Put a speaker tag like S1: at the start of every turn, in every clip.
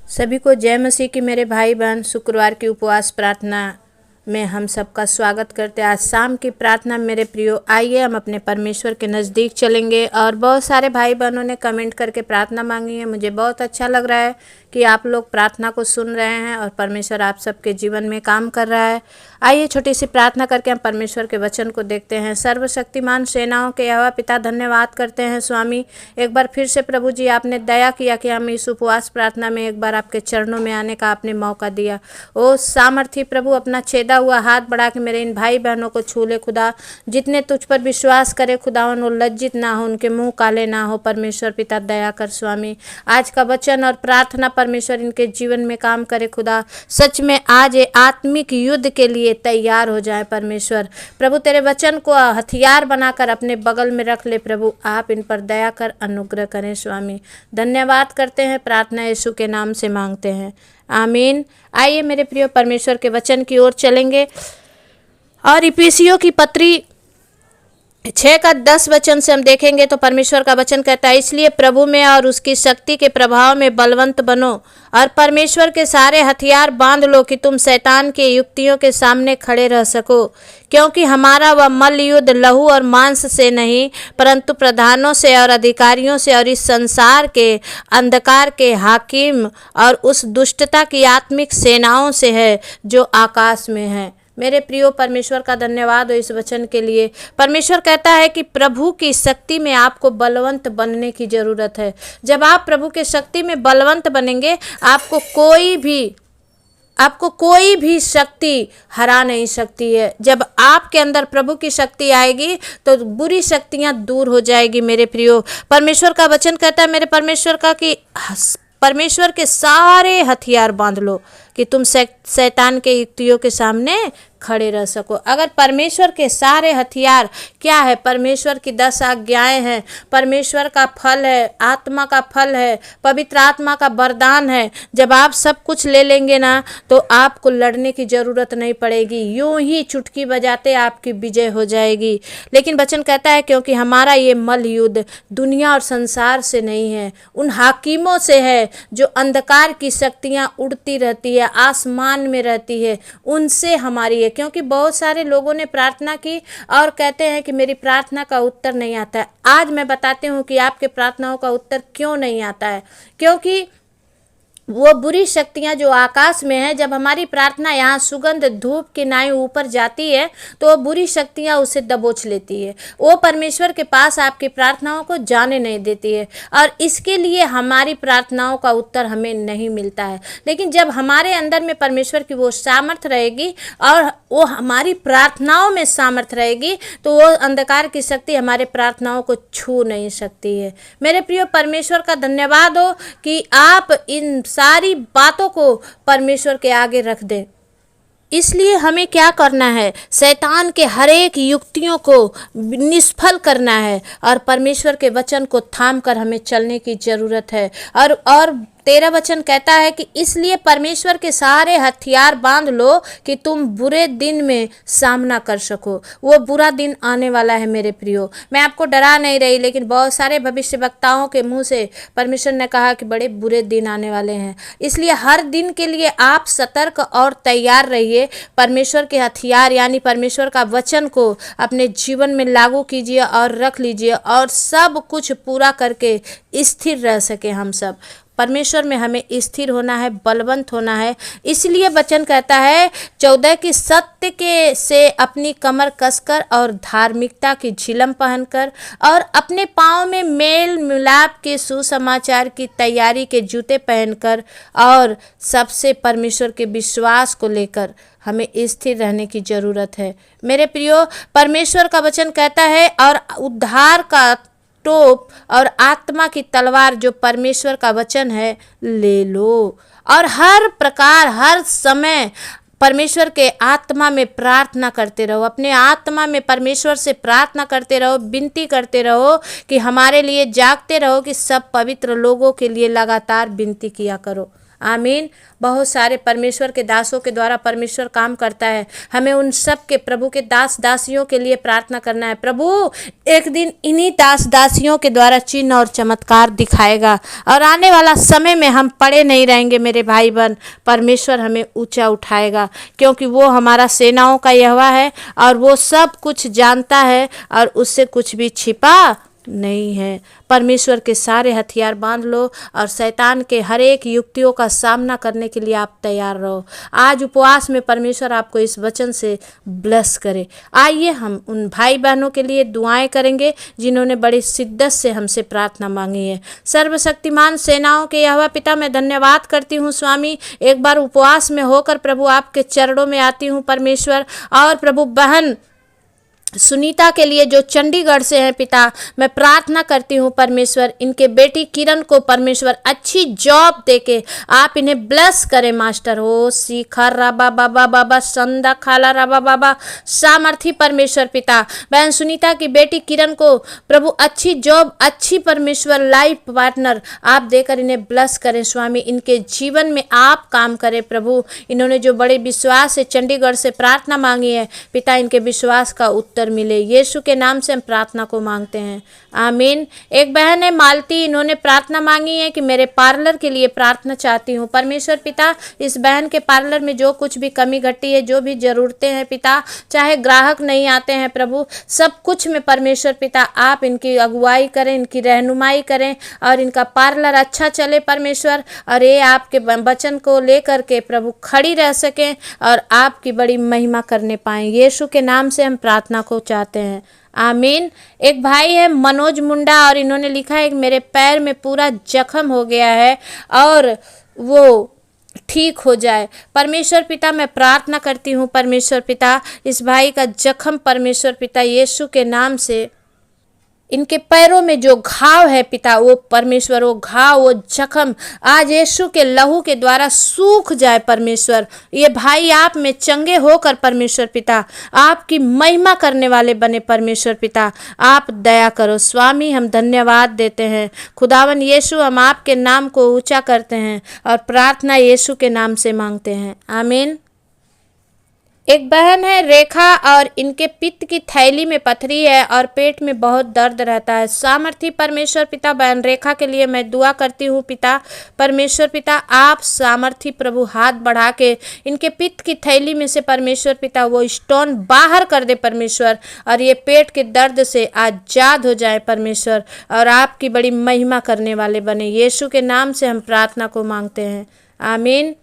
S1: सभी को जय मसीह की। मेरे भाई बहन, शुक्रवार की उपवास प्रार्थना में हम सबका स्वागत करते हैं। आज शाम की प्रार्थना मेरे प्रियो, आइए हम अपने परमेश्वर के नज़दीक चलेंगे। और बहुत सारे भाई बहनों ने कमेंट करके प्रार्थना मांगी है। मुझे बहुत अच्छा लग रहा है कि आप लोग प्रार्थना को सुन रहे हैं और परमेश्वर आप सबके जीवन में काम कर रहा है। आइए छोटी सी प्रार्थना करके हम परमेश्वर के वचन को देखते हैं। सर्वशक्तिमान सेनाओं के यहोवा पिता, धन्यवाद करते हैं स्वामी, एक बार फिर से प्रभु जी आपने दया किया कि हम इस उपवास प्रार्थना में एक बार आपके चरणों में आने का आपने मौका दिया। ओ सामर्थी प्रभु, अपना छेदा हुआ हाथ बढ़ा के मेरे इन भाई बहनों को छू ले खुदा। जितने तुझ पर विश्वास करे खुदा, वो लज्जित ना हो, उनके मुंह काले ना हो। परमेश्वर पिता दया कर स्वामी, आज का वचन और प्रार्थना परमेश्वर इनके जीवन में काम करे खुदा। सच में आज ये आत्मिक युद्ध के लिए तैयार हो जाए परमेश्वर। प्रभु तेरे वचन को हथियार बनाकर अपने बगल में रख ले प्रभु। आप इन पर दया कर अनुग्रह करें स्वामी। धन्यवाद करते हैं, प्रार्थना यीशु के नाम से मांगते हैं, आमीन। आइए मेरे प्रिय परमेश्वर के वचन की ओर चलेंगे और इफिसियों की पत्री 6:10 वचन से हम देखेंगे तो परमेश्वर का वचन कहता है, इसलिए प्रभु में और उसकी शक्ति के प्रभाव में बलवंत बनो और परमेश्वर के सारे हथियार बांध लो कि तुम शैतान के युक्तियों के सामने खड़े रह सको। क्योंकि हमारा वह मल्ल युद्ध लहू और मांस से नहीं, परंतु प्रधानों से और अधिकारियों से और इस संसार के अंधकार के हाकिम और उस दुष्टता की आत्मिक सेनाओं से है जो आकाश में है। मेरे प्रियो, परमेश्वर का धन्यवाद हो इस वचन के लिए। परमेश्वर कहता है कि प्रभु की शक्ति में आपको बलवंत बनने की ज़रूरत है। जब आप प्रभु के शक्ति में बलवंत बनेंगे, आपको कोई भी शक्ति हरा नहीं सकती है। जब आपके अंदर प्रभु की शक्ति आएगी तो बुरी शक्तियां दूर हो जाएगी। मेरे प्रियो, परमेश्वर का वचन कहता है मेरे परमेश्वर का कि परमेश्वर के सारे हथियार बांध लो कि तुम शैतान के युक्तियों के सामने खड़े रह सको। अगर परमेश्वर के सारे हथियार क्या है? परमेश्वर की 10 आज्ञाएं हैं, परमेश्वर का फल है, आत्मा का फल है, पवित्र आत्मा का वरदान है। जब आप सब कुछ ले लेंगे ना तो आपको लड़ने की ज़रूरत नहीं पड़ेगी। यूं ही चुटकी बजाते आपकी विजय हो जाएगी। लेकिन वचन कहता है क्योंकि हमारा ये मल्ल युद्ध दुनिया और संसार से नहीं है, उन हाकिमों से है जो अंधकार की शक्तियाँ उड़ती रहती है, आसमान में रहती है, उनसे हमारी है। क्योंकि बहुत सारे लोगों ने प्रार्थना की और कहते हैं कि मेरी प्रार्थना का उत्तर नहीं आता है। आज मैं बताती हूँ कि आपके प्रार्थनाओं का उत्तर क्यों नहीं आता है। क्योंकि वो बुरी शक्तियाँ जो आकाश में है, जब हमारी प्रार्थना यहाँ सुगंध धूप की नाई ऊपर जाती है तो वो बुरी शक्तियाँ उसे दबोच लेती है। वो परमेश्वर के पास आपकी प्रार्थनाओं को जाने नहीं देती है और इसके लिए हमारी प्रार्थनाओं का उत्तर हमें नहीं मिलता है। लेकिन जब हमारे अंदर में परमेश्वर की वो सामर्थ रहेगी और वो हमारी प्रार्थनाओं में सामर्थ रहेगी तो वो अंधकार की शक्ति हमारे प्रार्थनाओं को छू नहीं सकती है। मेरे प्रिय, परमेश्वर का धन्यवाद हो कि आप इन सारी बातों को परमेश्वर के आगे रख दें। इसलिए हमें क्या करना है? शैतान के हर एक युक्तियों को निष्फल करना है और परमेश्वर के वचन को थाम कर हमें चलने की ज़रूरत है। और 13 वचन कहता है कि इसलिए परमेश्वर के सारे हथियार बांध लो कि तुम बुरे दिन में सामना कर सको। वो बुरा दिन आने वाला है मेरे प्रियो। मैं आपको डरा नहीं रही, लेकिन बहुत सारे भविष्यवक्ताओं के मुंह से परमेश्वर ने कहा कि बड़े बुरे दिन आने वाले हैं। इसलिए हर दिन के लिए आप सतर्क और तैयार रहिए। परमेश्वर के हथियार यानी परमेश्वर का वचन को अपने जीवन में लागू कीजिए और रख लीजिए और सब कुछ पूरा करके स्थिर रह सके। हम सब परमेश्वर में हमें स्थिर होना है, बलवंत होना है। इसलिए वचन कहता है 14 कि सत्य के से अपनी कमर कसकर और धार्मिकता की झिलम पहनकर और अपने पाँव में मेल मिलाप के सुसमाचार की तैयारी के जूते पहनकर और सबसे परमेश्वर के विश्वास को लेकर हमें स्थिर रहने की ज़रूरत है। मेरे प्रियो, परमेश्वर का वचन कहता है और उद्धार का टोप और आत्मा की तलवार जो परमेश्वर का वचन है ले लो और हर प्रकार हर समय परमेश्वर के आत्मा में प्रार्थना करते रहो। अपने आत्मा में परमेश्वर से प्रार्थना करते रहो, विनती करते रहो कि हमारे लिए जागते रहो कि सब पवित्र लोगों के लिए लगातार विनती किया करो। आमीन। बहुत सारे परमेश्वर के दासों के द्वारा परमेश्वर काम करता है। हमें उन सब के प्रभु के दास दासियों के लिए प्रार्थना करना है। प्रभु एक दिन इन्हीं दास दासियों के द्वारा चिन्ह और चमत्कार दिखाएगा और आने वाला समय में हम पड़े नहीं रहेंगे मेरे भाई बहन। परमेश्वर हमें ऊंचा उठाएगा क्योंकि वो हमारा सेनाओं का यहोवा है और वो सब कुछ जानता है और उससे कुछ भी छिपा नहीं है। परमेश्वर के सारे हथियार बांध लो और शैतान के हर एक युक्तियों का सामना करने के लिए आप तैयार रहो। आज उपवास में परमेश्वर आपको इस वचन से ब्लेस करे। आइए हम उन भाई बहनों के लिए दुआएं करेंगे जिन्होंने बड़ी शिद्दत से हमसे प्रार्थना मांगी है। सर्वशक्तिमान सेनाओं के यहोवा पिता, मैं धन्यवाद करती हूँ स्वामी, एक बार उपवास में होकर प्रभु आपके चरणों में आती हूँ परमेश्वर। और प्रभु बहन सुनीता के लिए जो चंडीगढ़ से हैं पिता, मैं प्रार्थना करती हूँ परमेश्वर, इनके बेटी किरण को परमेश्वर अच्छी जॉब देके आप इन्हें ब्लेस करें मास्टर। हो सीखा राबा बाबा बाबा संदा खाला राबा बाबा सामर्थी परमेश्वर पिता, बहन सुनीता की बेटी किरण को प्रभु अच्छी जॉब, अच्छी परमेश्वर लाइफ पार्टनर आप देकर इन्हें ब्लेस करें स्वामी। इनके जीवन में आप काम करें प्रभु। इन्होंने जो बड़े विश्वास से चंडीगढ़ से प्रार्थना मांगी है पिता, इनके विश्वास का उत्तर मिले। यीशु के नाम से हम प्रार्थना को मांगते हैं, आमीन। एक बहन है मालती, इन्होंने प्रार्थना मांगी है कि मेरे पार्लर के लिए प्रार्थना चाहती हूँ परमेश्वर पिता। इस बहन के पार्लर में जो कुछ भी कमी घटी है, जो भी जरूरतें हैं पिता, चाहे ग्राहक नहीं आते हैं प्रभु, सब कुछ में परमेश्वर पिता आप इनकी अगुवाई करें, इनकी रहनुमाई करें और इनका पार्लर अच्छा चले परमेश्वर। और ये आपके वचन को लेकर के प्रभु खड़ी रह सकें और आपकी बड़ी महिमा करने पाएं। यीशु के नाम से हम प्रार्थना को चाहते हैं, आमीन। एक भाई है मनोज मुंडा और इन्होंने लिखा है कि मेरे पैर में पूरा जख्म हो गया है और वो ठीक हो जाए परमेश्वर पिता। मैं प्रार्थना करती हूँ परमेश्वर पिता, इस भाई का जख्म परमेश्वर पिता यीशु के नाम से, इनके पैरों में जो घाव है पिता, वो परमेश्वर, वो घाव, वो जख्म आज यीशु के लहू के द्वारा सूख जाए परमेश्वर। ये भाई आप में चंगे होकर परमेश्वर पिता आपकी महिमा करने वाले बने परमेश्वर पिता। आप दया करो स्वामी, हम धन्यवाद देते हैं खुदावन यीशु। हम आपके नाम को ऊंचा करते हैं और प्रार्थना यीशु के नाम से मांगते हैं, आमीन। एक बहन है रेखा और इनके पित्त की थैली में पथरी है और पेट में बहुत दर्द रहता है। सामर्थी परमेश्वर पिता, बहन रेखा के लिए मैं दुआ करती हूँ पिता परमेश्वर पिता, आप सामर्थी प्रभु हाथ बढ़ा के इनके पित्त की थैली में से परमेश्वर पिता वो स्टोन बाहर कर दे परमेश्वर और ये पेट के दर्द से आजाद हो जाए परमेश्वर और आपकी बड़ी महिमा करने वाले बने। यीशु के नाम से हम प्रार्थना को मांगते हैं, आमीन।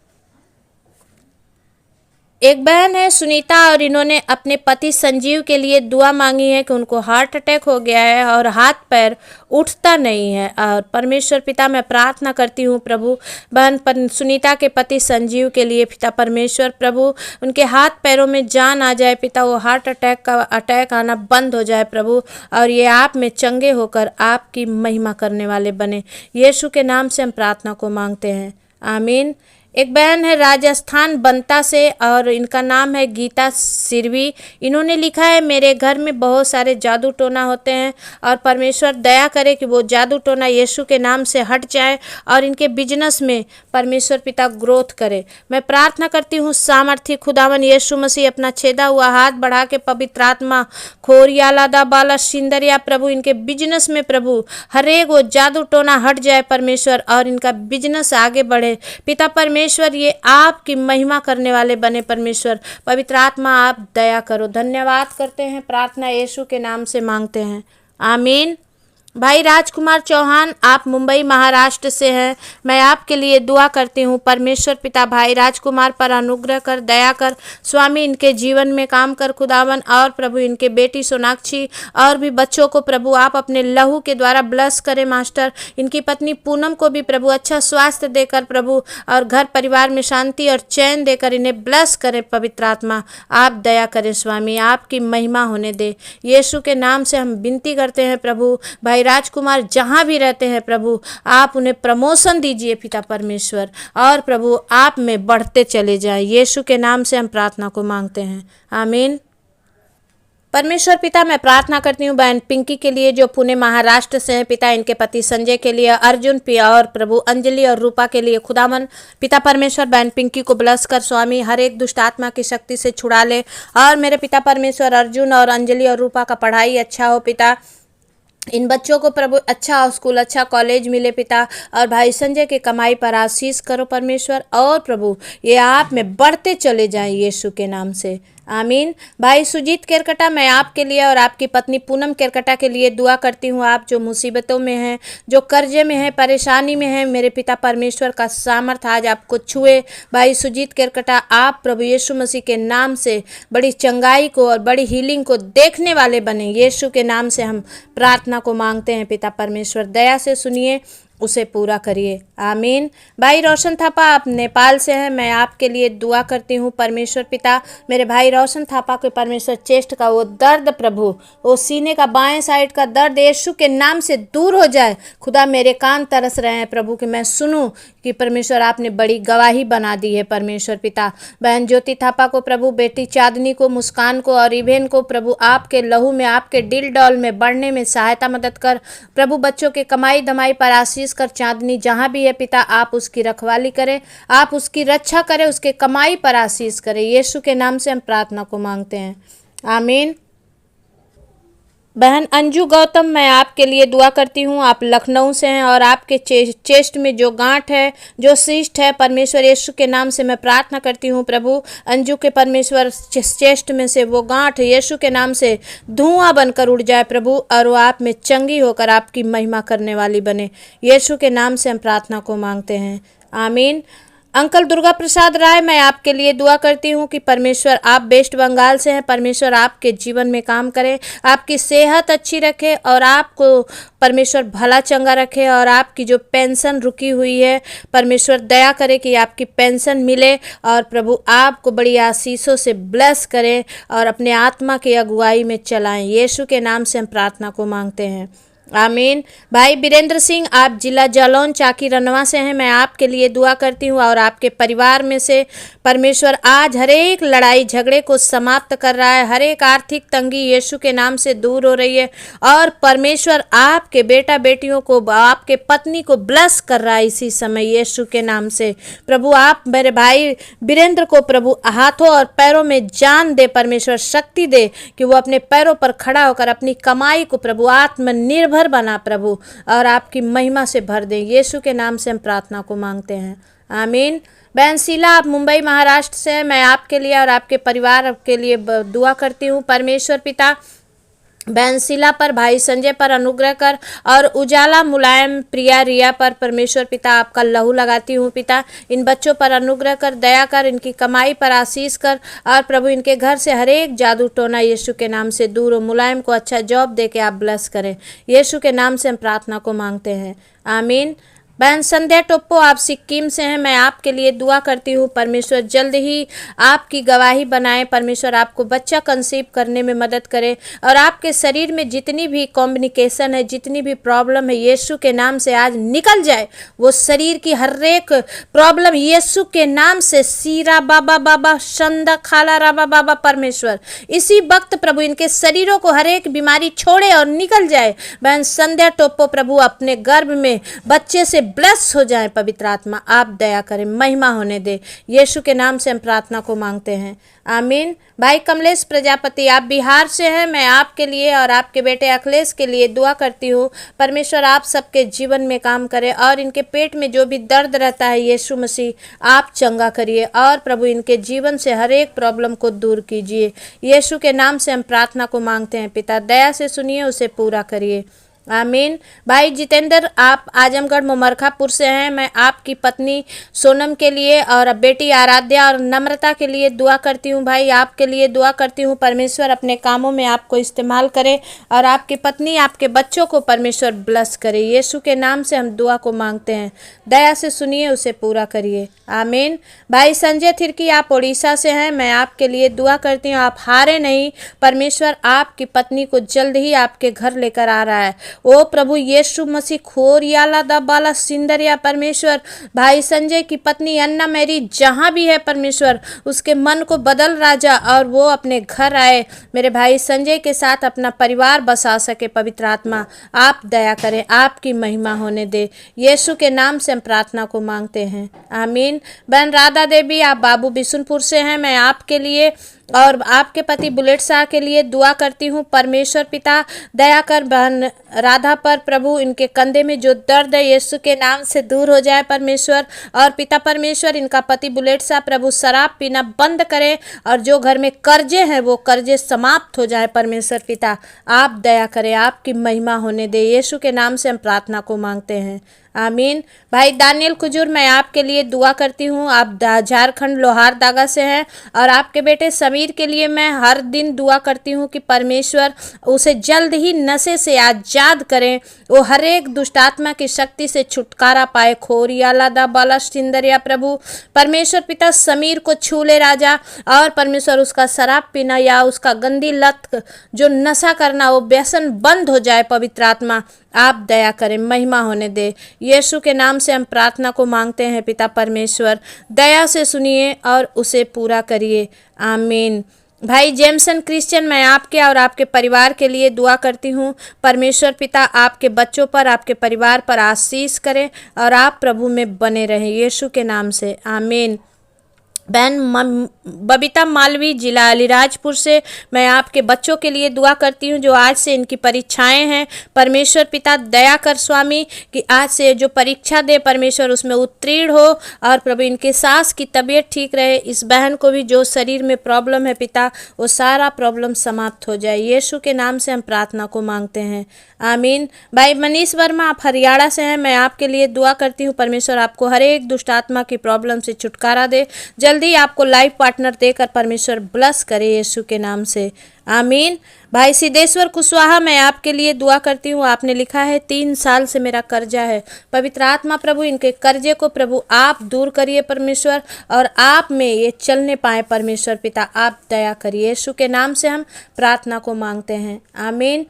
S1: एक बहन है सुनीता और इन्होंने अपने पति संजीव के लिए दुआ मांगी है कि उनको हार्ट अटैक हो गया है और हाथ पैर उठता नहीं है। और परमेश्वर पिता मैं प्रार्थना करती हूँ प्रभु बहन सुनीता के पति संजीव के लिए पिता परमेश्वर प्रभु, उनके हाथ पैरों में जान आ जाए पिता, वो हार्ट अटैक का अटैक आना बंद हो जाए प्रभु और ये आप में चंगे होकर आपकी महिमा करने वाले बने। यीशु के नाम से हम प्रार्थना को मांगते हैं, आमीन। एक बहन है राजस्थान बनता से और इनका नाम है गीता सिरवी। इन्होंने लिखा है मेरे घर में बहुत सारे जादू टोना होते हैं और परमेश्वर दया करे कि वो जादू टोना यीशु के नाम से हट जाए और इनके बिजनेस में परमेश्वर पिता ग्रोथ करे। मैं प्रार्थना करती हूँ सामर्थी खुदावन यीशु मसीह अपना छेदा हुआ हाथ बढ़ा के पवित्र आत्मा खोरिया लादा बाला सिंदरिया प्रभु इनके बिजनेस में प्रभु हर एक वो जादू टोना हट जाए परमेश्वर और इनका बिजनेस आगे बढ़े पिता परमेश्वर। ये आपकी महिमा करने वाले बने परमेश्वर, पवित्र आत्मा आप दया करो। धन्यवाद करते हैं, प्रार्थना यीशु के नाम से मांगते हैं, आमीन। भाई राजकुमार चौहान, आप मुंबई महाराष्ट्र से हैं। मैं आपके लिए दुआ करती हूँ परमेश्वर पिता भाई राजकुमार पर अनुग्रह कर, दया कर स्वामी, इनके जीवन में काम कर खुदावन और प्रभु इनके बेटी सोनाक्षी और भी बच्चों को प्रभु आप अपने लहू के द्वारा ब्लस करें मास्टर। इनकी पत्नी पूनम को भी प्रभु अच्छा स्वास्थ्य देकर प्रभु और घर परिवार में शांति और चैन देकर इन्हें ब्लस करें। पवित्र आत्मा आप दया करें स्वामी, आपकी महिमा होने दे। यीशु के नाम से हम विनती करते हैं प्रभु भाई राजकुमार जहाँ भी रहते हैं प्रभु आप उन्हें प्रमोशन दीजिए पिता परमेश्वर और प्रभु आप में बढ़ते चले जाएं। यीशु के नाम से हम प्रार्थना को मांगते हैं, आमीन। परमेश्वर पिता, मैं प्रार्थना करती हूँ बहन पिंकी के लिए जो पुणे महाराष्ट्र से हैं पिता, इनके पति संजय के लिए, अर्जुन पिया और प्रभु अंजलि और रूपा के लिए खुदावन पिता परमेश्वर बहन पिंकी को ब्लस कर स्वामी, हर एक दुष्ट आत्मा की शक्ति से छुड़ा ले। और मेरे पिता परमेश्वर अर्जुन और अंजलि और रूपा का पढ़ाई अच्छा हो पिता, इन बच्चों को प्रभु अच्छा स्कूल अच्छा कॉलेज मिले पिता, और भाई संजय के कमाई पर आशीष करो परमेश्वर, और प्रभु ये आप में बढ़ते चले जाएं यीशु के नाम से, आमीन। भाई सुजीत केरकटा, मैं आपके लिए और आपकी पत्नी पूनम केरकटा के लिए दुआ करती हूँ। आप जो मुसीबतों में हैं, जो कर्जे में हैं, परेशानी में हैं, मेरे पिता परमेश्वर का सामर्थ आज आपको छुए। भाई सुजीत केरकटा, आप प्रभु यीशु मसीह के नाम से बड़ी चंगाई को और बड़ी हीलिंग को देखने वाले बने, यीशु के नाम से हम प्रार्थना को मांगते हैं पिता परमेश्वर, दया से सुनिए, उसे पूरा करिए, आमीन। भाई रोशन थापा, आप नेपाल से हैं, मैं आपके लिए दुआ करती हूँ परमेश्वर पिता, मेरे भाई रोशन थापा के परमेश्वर चेस्ट का वो दर्द प्रभु, वो सीने का बाएं साइड का दर्द यीशु के नाम से दूर हो जाए। खुदा मेरे कान तरस रहे हैं प्रभु कि मैं सुनूं कि परमेश्वर आपने बड़ी गवाही बना दी है परमेश्वर पिता। बहन ज्योति थापा को प्रभु, बेटी चांदनी को, मुस्कान को और इवेन को प्रभु आपके लहू में, आपके दिल डॉल में बढ़ने में सहायता मदद कर प्रभु, बच्चों के कमाई धमाई पर आशीष कर। चांदनी जहां भी है पिता, आप उसकी रखवाली करें, आप उसकी रक्षा करें, उसके कमाई पर आशीष करें, यीशु के नाम से हम प्रार्थना को मांगते हैं, आमीन। बहन अंजू गौतम, मैं आपके लिए दुआ करती हूँ, आप लखनऊ से हैं और आपके चेस्ट में जो गांठ है, जो सिस्ट है, परमेश्वर यीशु के नाम से मैं प्रार्थना करती हूँ प्रभु, अंजू के परमेश्वर चेस्ट में से वो गांठ यीशु के नाम से धुआं बनकर उड़ जाए प्रभु, और वो आप में चंगी होकर आपकी महिमा करने वाली बने, यीशु के नाम से हम प्रार्थना को मांगते हैं, आमीन। अंकल दुर्गा प्रसाद राय, मैं आपके लिए दुआ करती हूँ कि परमेश्वर, आप वेस्ट बंगाल से हैं, परमेश्वर आपके जीवन में काम करे, आपकी सेहत अच्छी रखे और आपको परमेश्वर भला चंगा रखे, और आपकी जो पेंशन रुकी हुई है परमेश्वर दया करे कि आपकी पेंशन मिले, और प्रभु आपको बड़ी आशीषों से ब्लेस करें और अपने आत्मा की अगुवाई में चलाएं, यीशु के नाम से हम प्रार्थना को मांगते हैं, आमीन। भाई वीरेंद्र सिंह, आप जिला जालौन चाकी रनवा से हैं, मैं आपके लिए दुआ करती हूँ और आपके परिवार में से परमेश्वर आज हर एक लड़ाई झगड़े को समाप्त कर रहा है, हर एक आर्थिक तंगी यीशु के नाम से दूर हो रही है, और परमेश्वर आपके बेटा बेटियों को, आपके पत्नी को ब्लेस कर रहा है इसी समय यीशु के नाम से। प्रभु आप मेरे भाई वीरेंद्र को प्रभु हाथों और पैरों में जान दे, परमेश्वर शक्ति दे कि वो अपने पैरों पर खड़ा होकर अपनी कमाई को प्रभु आत्मनिर्भर बना प्रभु, और आपकी महिमा से भर दें, यीशु के नाम से हम प्रार्थना को मांगते हैं, आमीन। बहन शीला, आप मुंबई महाराष्ट्र से हैं, मैं आपके लिए और आपके परिवार के लिए दुआ करती हूँ परमेश्वर पिता, बहन शीला पर, भाई संजय पर अनुग्रह कर, और उजाला मुलायम प्रिया रिया पर परमेश्वर पिता आपका लहू लगाती हूँ पिता, इन बच्चों पर अनुग्रह कर, दया कर, इनकी कमाई पर आशीष कर, और प्रभु इनके घर से हर एक जादू टोना यीशु के नाम से दूर हो, मुलायम को अच्छा जॉब दे के आप ब्लेस करें, यीशु के नाम से हम प्रार्थना को मांगते हैं, आमीन। बहन संध्या टोप्पो, आप सिक्किम से हैं, मैं आपके लिए दुआ करती हूँ परमेश्वर जल्द ही आपकी गवाही बनाए, परमेश्वर आपको बच्चा कंसीव करने में मदद करे, और आपके शरीर में जितनी भी कॉम्युनिकेशन है, जितनी भी प्रॉब्लम है, यीशु के नाम से आज निकल जाए, वो शरीर की हर एक प्रॉब्लम यीशु के नाम से, सीरा बाबा बाबा शंदा खाला राबा बाबा, परमेश्वर इसी वक्त प्रभु इनके शरीरों को हर एक बीमारी छोड़े और निकल जाए। बहन संध्या टोप्पो, प्रभु अपने गर्भ में बच्चे से ब्लेस हो जाए, पवित्र आत्मा आप दया करें, महिमा होने दे, यीशु के नाम से हम प्रार्थना को मांगते हैं, आमीन। भाई कमलेश प्रजापति, आप बिहार से हैं, मैं आपके लिए और आपके बेटे अखिलेश के लिए दुआ करती हूँ, परमेश्वर आप सबके जीवन में काम करें, और इनके पेट में जो भी दर्द रहता है यीशु मसीह आप चंगा करिए, और प्रभु इनके जीवन से हर एक प्रॉब्लम को दूर कीजिए, यीशु के नाम से हम प्रार्थना को मांगते हैं पिता, दया से सुनिए, उसे पूरा करिए, आमीन। भाई जितेंद्र, आप आजमगढ़ मुमरखापुर से हैं, मैं आपकी पत्नी सोनम के लिए और बेटी आराध्या और नम्रता के लिए दुआ करती हूँ। भाई आपके लिए दुआ करती हूँ, परमेश्वर अपने कामों में आपको इस्तेमाल करे, और आपकी पत्नी आपके बच्चों को परमेश्वर ब्लेस करे, यीशु के नाम से हम दुआ को मांगते हैं, दया से सुनिए, उसे पूरा करिए, आमीन। भाई संजय थिरकी, आप उड़ीसा से हैं, मैं आपके लिए दुआ करती हूँ, आप हारे नहीं, परमेश्वर आपकी पत्नी को जल्द ही आपके घर लेकर आ रहा है, ओ प्रभु यीशु मसीह खोरियाला दा बाला सिंदरिया परमेश्वर, भाई संजय की पत्नी अन्ना मेरी जहाँ भी है परमेश्वर, उसके मन को बदल राजा, और वो अपने घर आए, मेरे भाई संजय के साथ अपना परिवार बसा सके। पवित्र आत्मा आप दया करें, आपकी महिमा होने दे। यीशु के नाम से हम प्रार्थना को मांगते हैं, आमीन। बहन राधा देवी, आप बाबू बिशुनपुर से हैं, मैं आपके लिए और आपके पति बुलेट शाह के लिए दुआ करती हूँ। परमेश्वर पिता दया कर बहन राधा पर प्रभु, इनके कंधे में जो दर्द है यीशु के नाम से दूर हो जाए परमेश्वर। और पिता परमेश्वर, इनका पति बुलेट शाह प्रभु शराब पीना बंद करें, और जो घर में कर्जे हैं वो कर्जे समाप्त हो जाए परमेश्वर पिता, आप दया करें, आपकी महिमा होने दे। यीशु के नाम से हम प्रार्थना को मांगते हैं, आमीन। भाई दानियल कुजूर, मैं आपके लिए दुआ करती हूँ। आप झारखंड लोहार दागा से हैं, और आपके बेटे समीर के लिए मैं हर दिन दुआ करती हूँ कि परमेश्वर उसे जल्द ही नशे से आजाद करें, वो हर एक दुष्ट आत्मा की शक्ति से छुटकारा पाए। खोरियाला दा बाला सिंदरिया प्रभु परमेश्वर पिता, समीर को छू ले राजा, और परमेश्वर उसका शराब पीना या उसका गंदी लत जो नशा करना वो व्यसन बंद हो जाए। पवित्र आत्मा आप दया करें, महिमा होने दे। यीशु के नाम से हम प्रार्थना को मांगते हैं पिता परमेश्वर, दया से सुनिए और उसे पूरा करिए, आमीन। भाई जेमसन क्रिश्चियन, मैं आपके और आपके परिवार के लिए दुआ करती हूँ। परमेश्वर पिता आपके बच्चों पर, आपके परिवार पर आशीष करें, और आप प्रभु में बने रहें, यीशु के नाम से, आमीन। बहन बबीता मालवी, जिला अलीराजपुर से, मैं आपके बच्चों के लिए दुआ करती हूँ जो आज से इनकी परीक्षाएं हैं। परमेश्वर पिता दया कर स्वामी कि आज से जो परीक्षा दे परमेश्वर उसमें उत्तीर्ण हो, और प्रभु इनके सास की तबीयत ठीक रहे। इस बहन को भी जो शरीर में प्रॉब्लम है पिता, वो सारा प्रॉब्लम समाप्त हो जाए। यीशु के नाम से हम प्रार्थना को मांगते हैं, आमीन। भाई मनीष वर्मा, आप हरियाणा से हैं, मैं आपके लिए दुआ करती हूँ। परमेश्वर आपको हर एक दुष्ट आत्मा की प्रॉब्लम से छुटकारा दे, जल्दी आपको लाइफ पार्टनर देकर परमेश्वर ब्लेस करे, यीशु के नाम से, आमीन। भाई सिद्धेश्वर कुशवाहा, मैं आपके लिए दुआ करती हूँ। आपने लिखा है 3 साल से मेरा कर्जा है। पवित्र आत्मा प्रभु इनके कर्जे को प्रभु आप दूर करिए परमेश्वर, और आप में ये चलने पाए परमेश्वर पिता, आप दया करिए। यीशु के नाम से हम प्रार्थना को मांगते हैं, आमीन।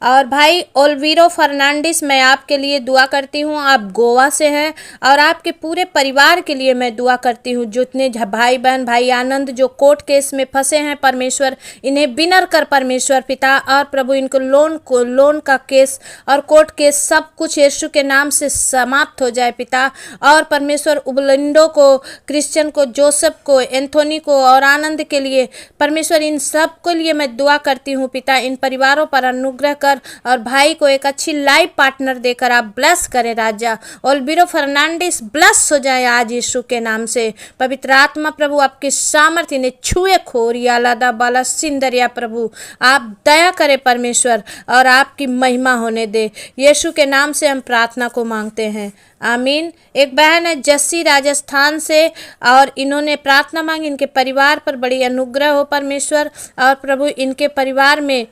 S1: और भाई ओलवीरो फर्नांडिस, मैं आपके लिए दुआ करती हूँ। आप गोवा से हैं, और आपके पूरे परिवार के लिए मैं दुआ करती हूँ। जितने भाई बहन, भाई आनंद जो कोर्ट केस में फंसे हैं परमेश्वर, इन्हें विनर कर परमेश्वर पिता, और प्रभु इनको लोन का केस और कोर्ट केस सब कुछ यीशु के नाम से समाप्त हो जाए पिता। और परमेश्वर उबलिंडो को, क्रिश्चियन को, जोसेफ को, एंथोनी को और आनंद के लिए परमेश्वर, इन सब के लिए मैं दुआ करती हूँ पिता। इन परिवारों पर अनुग्रह कर, और भाई को एक अच्छी लाइफ पार्टनर देकर आप ब्लेस करें राजा। ओलवीरो फर्नांडिस ब्लेस हो जाए आज यीशु के नाम से। पवित्र आत्मा प्रभु आपकी सामर्थ्य ने छुए। खोरियाला दा बाला सिंदरिया प्रभु आप दया करें परमेश्वर, और आपकी महिमा होने दे। यीशु के नाम से हम प्रार्थना को मांगते हैं, आमीन। एक बहन है जस्सी राजस्थान से, और इन्होंने प्रार्थना मांगी, इनके परिवार पर बड़ी अनुग्रह हो परमेश्वर, और प्रभु इनके परिवार में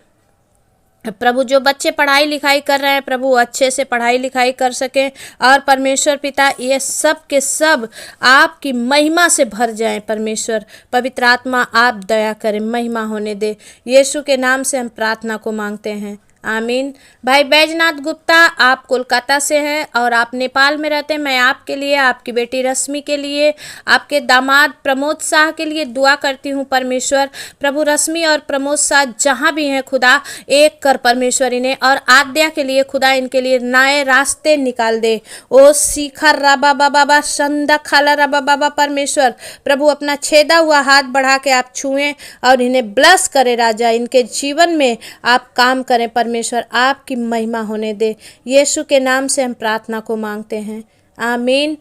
S1: प्रभु जो बच्चे पढ़ाई लिखाई कर रहे हैं प्रभु अच्छे से पढ़ाई लिखाई कर सकें, और परमेश्वर पिता ये सब के सब आपकी महिमा से भर जाएं परमेश्वर। पवित्र आत्मा आप दया करें, महिमा होने दे। यीशु के नाम से हम प्रार्थना को मांगते हैं, आमीन। भाई बैजनाथ गुप्ता, आप कोलकाता से हैं और आप नेपाल में रहते हैं। मैं आपके लिए, आपकी बेटी रश्मि के लिए, आपके दामाद प्रमोद शाह के लिए दुआ करती हूँ परमेश्वर। प्रभु रश्मि और प्रमोद शाह जहाँ भी हैं खुदा एक कर परमेश्वर इन्हें, और आद्या के लिए खुदा इनके लिए नए रास्ते निकाल दे। ओ शिखर राबा बाबा संदा खाला राबा बाबा परमेश्वर प्रभु अपना छेदा हुआ हाथ बढ़ा के आप छुएं और इन्हें ब्लेस करें राजा। इनके जीवन में आप काम करें परमेश्वर, आपकी महिमा होने दे। यीशु के नाम से हम प्रार्थना को मांगते हैं, आमीन।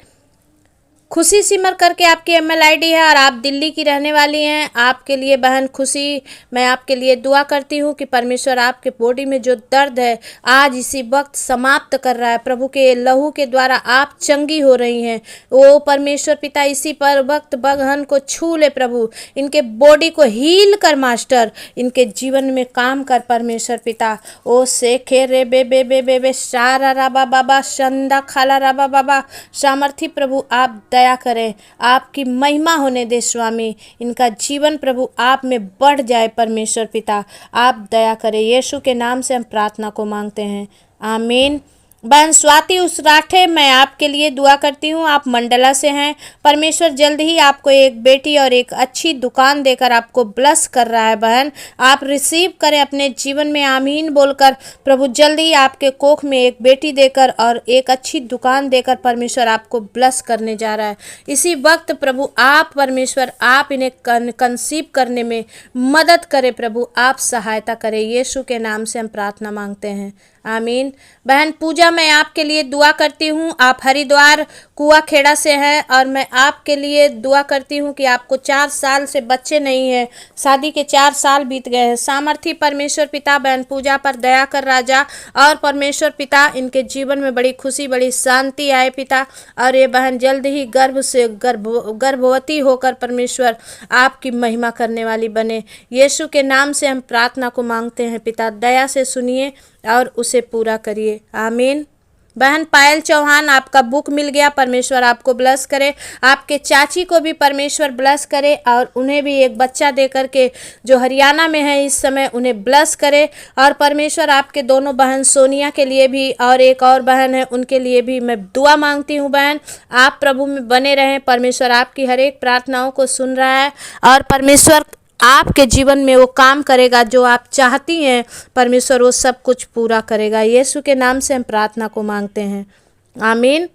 S1: खुशी सिमर करके आपकी email ID है और आप दिल्ली की रहने वाली हैं। आपके लिए बहन खुशी, मैं आपके लिए दुआ करती हूँ कि परमेश्वर आपके बॉडी में जो दर्द है आज इसी वक्त समाप्त कर रहा है। प्रभु के लहू के द्वारा आप चंगी हो रही हैं। वो परमेश्वर पिता इसी पर वक्त बहन को छू ले प्रभु, इनके बॉडी को हील कर मास्टर, इनके जीवन में काम कर परमेश्वर पिता। ओ सेखे रे बे बे बे बे बे सारा राबा बाबा संदा खाला राबा बाबा सामर्थी प्रभु आप दया करें, आपकी महिमा होने दे स्वामी। इनका जीवन प्रभु आप में बढ़ जाए परमेश्वर पिता, आप दया करें। यीशु के नाम से हम प्रार्थना को मांगते हैं, आमीन। बहन स्वाति उसराठे, मैं आपके लिए दुआ करती हूँ। आप मंडला से हैं। परमेश्वर जल्द ही आपको एक बेटी और एक अच्छी दुकान देकर आपको ब्लेस कर रहा है। बहन आप रिसीव करें अपने जीवन में आमीन बोलकर। प्रभु जल्द ही आपके कोख में एक बेटी देकर और एक अच्छी दुकान देकर परमेश्वर आपको ब्लेस करने जा रहा है। इसी वक्त प्रभु आप परमेश्वर आप इन्हें कंसीव करने में मदद करें। प्रभु आप सहायता करें। यीशु के नाम से हम प्रार्थना मांगते हैं, आमीन। बहन पूजा, मैं आपके लिए दुआ करती हूँ। आप हरिद्वार कुआखेड़ा से हैं और मैं आपके लिए दुआ करती हूँ कि आपको 4 साल से बच्चे नहीं हैं, शादी के 4 साल बीत गए हैं। सामर्थी परमेश्वर पिता बहन पूजा पर दया कर राजा, और परमेश्वर पिता इनके जीवन में बड़ी खुशी बड़ी शांति आए पिता। और ये बहन जल्द ही गर्भवती होकर परमेश्वर आपकी महिमा करने वाली बने। यीशु के नाम से हम प्रार्थना को मांगते हैं पिता, दया से सुनिए और उसे पूरा करिए, आमीन। बहन पायल चौहान, आपका बुक मिल गया। परमेश्वर आपको ब्लेस करे। आपके चाची को भी परमेश्वर ब्लेस करे और उन्हें भी एक बच्चा दे करके जो हरियाणा में है इस समय उन्हें ब्लेस करे। और परमेश्वर आपके दोनों बहन सोनिया के लिए भी और एक और बहन है उनके लिए भी मैं दुआ मांगती हूँ। बहन आप प्रभु में बने रहें। परमेश्वर आपकी हर एक प्रार्थनाओं को सुन रहा है और परमेश्वर आपके जीवन में वो काम करेगा जो आप चाहती हैं। परमेश्वर वो सब कुछ पूरा करेगा। यीशु के नाम से हम प्रार्थना को मांगते हैं, आमीन।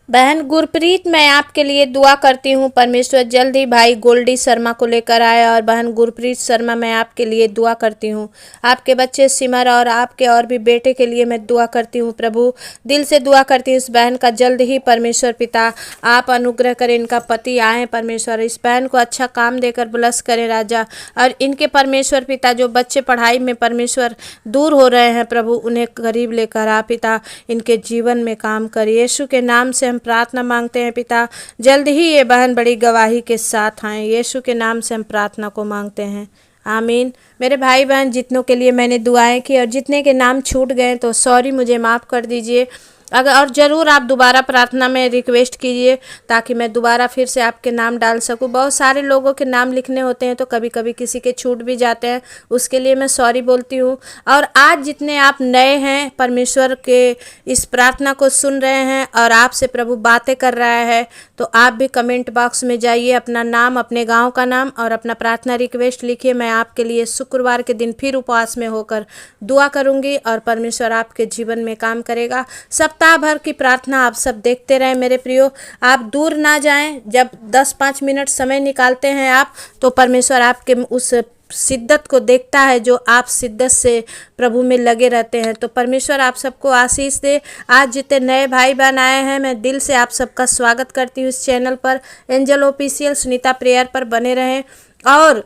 S1: बहन गुरप्रीत, मैं आपके लिए दुआ करती हूँ। परमेश्वर जल्द ही भाई गोल्डी शर्मा को लेकर आए। और बहन गुरप्रीत शर्मा, मैं आपके लिए दुआ करती हूँ। आपके बच्चे सिमर और आपके और भी बेटे के लिए मैं दुआ करती हूँ। प्रभु दिल से दुआ करती हूँ इस बहन का जल्द ही परमेश्वर पिता आप अनुग्रह करें, इनका पति आए। परमेश्वर इस बहन को अच्छा काम देकर ब्लेस करें राजा। और इनके परमेश्वर पिता जो बच्चे पढ़ाई में परमेश्वर दूर हो रहे हैं, प्रभु उन्हें करीब लेकर आ पिता, इनके जीवन में काम कर। यीशु के नाम से प्रार्थना मांगते हैं पिता, जल्द ही ये बहन बड़ी गवाही के साथ आए। यीशु के नाम से हम प्रार्थना को मांगते हैं, आमीन। मेरे भाई बहन जितनों के लिए मैंने दुआएं की और जितने के नाम छूट गए तो सॉरी, मुझे माफ़ कर दीजिए। अगर और ज़रूर आप दोबारा प्रार्थना में रिक्वेस्ट कीजिए ताकि मैं दोबारा फिर से आपके नाम डाल सकूं। बहुत सारे लोगों के नाम लिखने होते हैं तो कभी कभी किसी के छूट भी जाते हैं, उसके लिए मैं सॉरी बोलती हूं। और आज जितने आप नए हैं परमेश्वर के इस प्रार्थना को सुन रहे हैं और आपसे प्रभु बातें कर रहा है, तो आप भी कमेंट बॉक्स में जाइए, अपना नाम, अपने गाँव का नाम और अपना प्रार्थना रिक्वेस्ट लिखिए। मैं आपके लिए शुक्रवार के दिन फिर उपवास में होकर दुआ करूँगी और परमेश्वर आपके जीवन में काम करेगा। सप्ताह भर की प्रार्थना आप सब देखते रहें मेरे प्रियो, आप दूर ना जाएं। जब 10-5 मिनट समय निकालते हैं आप, तो परमेश्वर आपके उस शिद्दत को देखता है जो आप शिद्दत से प्रभु में लगे रहते हैं। तो परमेश्वर आप सबको आशीष दे। आज जितने नए भाई बहन आए हैं, मैं दिल से आप सबका स्वागत करती हूँ इस चैनल पर। एंजल ऑफिशियल सुनीता प्रेयर पर बने रहें और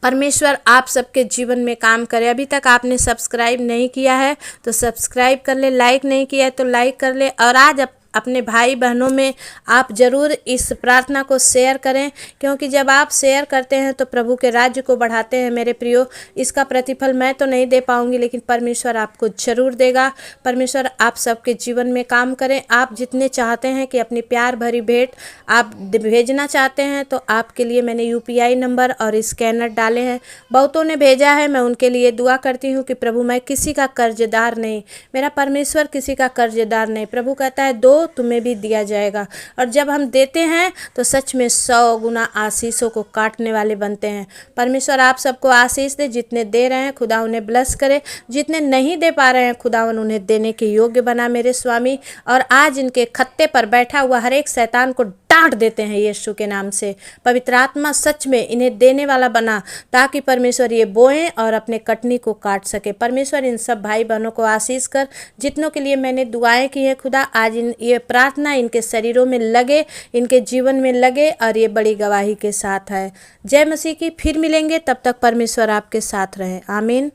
S1: परमेश्वर आप सबके जीवन में काम करे। अभी तक आपने सब्सक्राइब नहीं किया है तो सब्सक्राइब कर ले, लाइक नहीं किया है तो लाइक कर ले। और आज अपने भाई बहनों में आप ज़रूर इस प्रार्थना को शेयर करें, क्योंकि जब आप शेयर करते हैं तो प्रभु के राज्य को बढ़ाते हैं मेरे प्रियो। इसका प्रतिफल मैं तो नहीं दे पाऊंगी, लेकिन परमेश्वर आपको ज़रूर देगा। परमेश्वर आप सबके जीवन में काम करें। आप जितने चाहते हैं कि अपनी प्यार भरी भेंट आप भेजना चाहते हैं, तो आपके लिए मैंने UPI नंबर और स्कैनर डाले हैं। बहुतों ने भेजा है, मैं उनके लिए दुआ करती हूँ कि प्रभु मैं किसी का कर्जदार नहीं, मेरा परमेश्वर किसी का कर्जदार नहीं। प्रभु कहता है दो तुम्हें भी दिया जाएगा, और जब हम देते हैं तो सच में 100 गुना आशीषों को काटने वाले बनते हैं। परमेश्वर आप सबको आशीष दे। जितने दे रहे हैं खुदा उन्हें ब्लेस करे, जितने नहीं दे पा रहे हैं खुदावन उन्हें देने के योग्य बना मेरे स्वामी। और आज इनके खत्ते पर बैठा हुआ हर एक शैतान को डांट देते हैं यीशु के नाम से। पवित्र आत्मा सच में इन्हें देने वाला बना, ताकि परमेश्वर ये बोएं और अपने कटनी को काट सके। परमेश्वर इन सब भाई बहनों को आशीष कर। जितनों के लिए मैंने दुआएं की है खुदा, आज ये प्रार्थना इनके शरीरों में लगे, इनके जीवन में लगे और ये बड़ी गवाही के साथ है। जय मसीह की। फिर मिलेंगे, तब तक परमेश्वर आपके साथ रहे, आमीन।